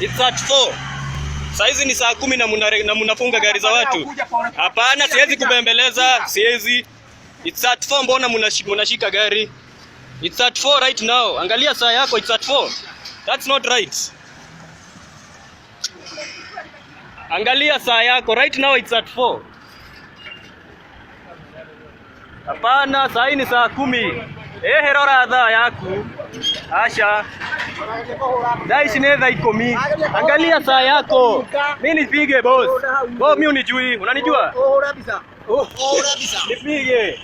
It's at 4. Saizi ni saa 10 na mnafunga gari za watu. Hapana, siwezi kubembeleza, siwezi. It's at 4, mbona mnashika gari? It's at 4 right now. Angalia saa yako, it's at 4. That's not right. Angalia saa yako, right now it's at 4. Hapana, saa hii ni saa 10. Herora adha yaku. Asha. Daishi neza ikomi. Angalia saa yako. Mimi nipige boss. Boss mimi unijui, unanijua? Nipige.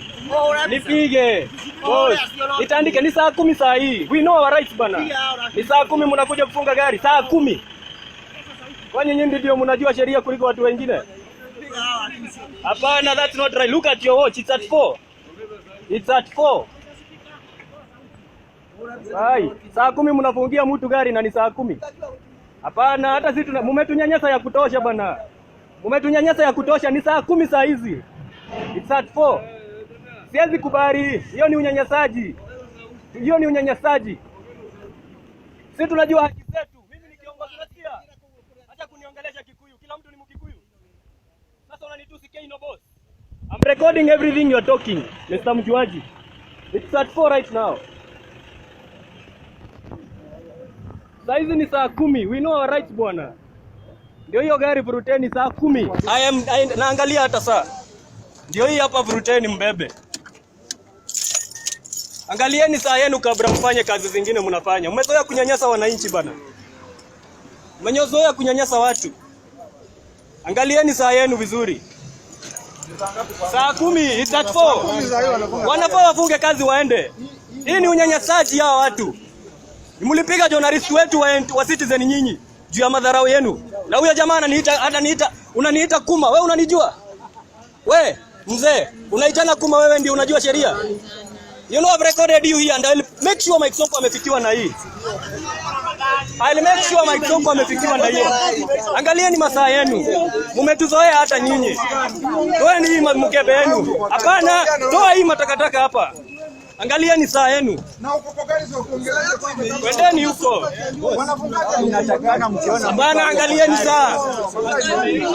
Nipige. Boss. Nitaandike ni saa 10 saa hii. We know our rights bana. Ni saa 10 mnakuja kufunga gari, saa 10. Kwani nyinyi ndio mnajua sheria kuliko watu wengine? Hapana, that's not right. Look at your watch. It's at 4. It's at 4. Hai, saa 10 mnafungia mtu gari na ni saa 10. Hapana, hata sisi mmetunyanyasa ya kutosha bana. Mmetunyanyasa ya kutosha, ni saa 10 saa hizi. It's at 4. Siwezi kubali. Hiyo ni unyanyasaji. Hiyo ni unyanyasaji. Sisi tunajua haki zetu. Mimi ni kiongozi nasikia. Acha kuniongelesha Kikuyu. Kila mtu ni Mkikuyu. Sasa unanitusi Keino boss. I'm recording everything you're talking, Mr. Mjuaji. It's at 4 right now. Saizi ni saa 10. We know our rights bwana. Ndio hiyo gari vuruteni saa 10. Naangalia hata saa. Ndio hii hapa vuruteni mbebe. Angalieni saa yenu kabla mfanye kazi zingine mnafanya. Mmezoea kunyanyasa wananchi bana. Mmezoea kunyanyasa watu. Angalieni saa yenu vizuri. Saa 10, it's at 4. Wanafaa wafunge kazi waende. Hii ni unyanyasaji hawa watu. Mlipiga journalist wetu wa Citizen nyinyi juu ya madharau yenu. Na huyo jamaa ananiita, unaniita kuma. Wewe unanijua? We, mzee, unaitana kuma wewe ndio unajua sheria? You know I've recorded you here and I'll make sure Mike Sonko amefikiwa na hii. I'll make sure Mike Sonko amefikiwa na hii. Angalieni masaa yenu. Mmetuzoea hata nyinyi. Toeni hii mkebe yenu. Hapana, toa hii matakataka hapa. Angalieni saa yenu. Na uko gari za kuongelea kwa hivi. Kwendeni huko. Unatakana mkiona. Bana angalieni saa.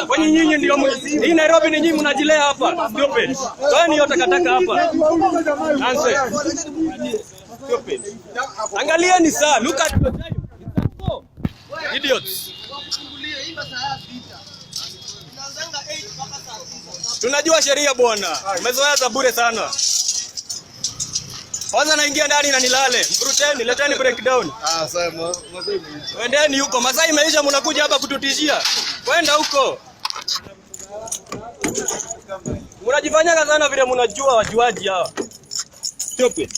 Kwani nyinyi ndio hii Nairobi ni nyinyi mnajilea hapa. Stupid. Toeni hiyo takataka hapa. Answer. Stupid. Angalieni saa. Look at your time. Idiots. Tunajua sheria bwana. Umezoea za bure sana. Kwanza naingia ndani na nilale. Mvuruteni, leteni breakdown. Sawa. Wendeni huko. Masaa imeisha mnakuja hapa kututishia. Kwenda huko. Mnajifanya sana vile mnajua wajuaji hawa. Stupid.